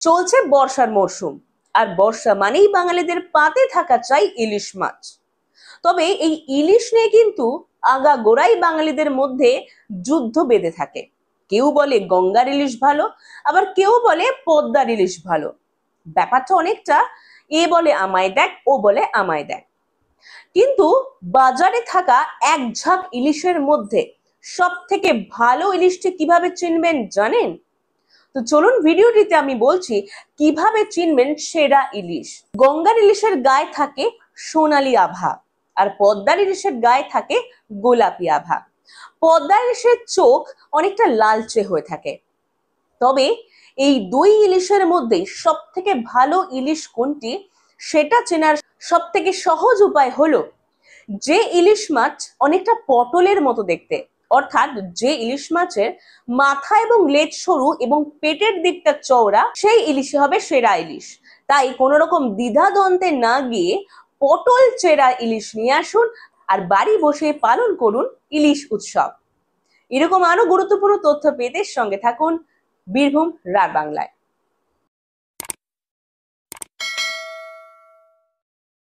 চলছে বর্ষার মরশুম, আর বর্ষা মানেই বাঙালিদের পাতে থাকা চাই ইলিশ মাছ। তবে এই ইলিশ নিয়ে কিন্তু আগাগোড়াই বাঙালিদের মধ্যে যুদ্ধ বেঁধে থাকে। কেউ বলে গঙ্গার ইলিশ ভালো, আবার কেউ বলে পদ্মার ইলিশ ভালো। ব্যাপারটা অনেকটা এ বলে আমায় দেখ, ও বলে আমায় দেখ। কিন্তু বাজারে থাকা এক ঝাঁক ইলিশের মধ্যে সব থেকে ভালো ইলিশটি কিভাবে চিনবেন জানেন? তো চলুন ভিডিওটিতে আমি বলছি কিভাবে চিনবেন সেরা ইলিশ। গঙ্গার ইলিশের গায়ে থাকে সোনালী আভা, আর পদ্মার ইলিশের গায়ে থাকে গোলাপি আভা। পদ্মার ইলিশের চোখ অনেকটা লালচে হয়ে থাকে। তবে এই দুই ইলিশের মধ্যে সব থেকে ভালো ইলিশ কোনটি সেটা চেনার সব থেকে সহজ উপায় হলো যে ইলিশ মাছ অনেকটা পটলের মতো দেখতে, অর্থাৎ যে ইলিশ মাছের মাথা এবং লেজ সরু এবং পেটের দিকটা চওড়া, সেই ইলিশই হবে সেরা ইলিশ। তাই কোনো রকম দ্বিধাদ্বন্দ্বে না গিয়ে পটল চেরা ইলিশ নিয়ে আসুন আর বাড়ি বসে পালন করুন ইলিশ উৎসব। এরকম আরো গুরুত্বপূর্ণ তথ্য পেতে সঙ্গে থাকুন বীরভূম রার বাংলায়।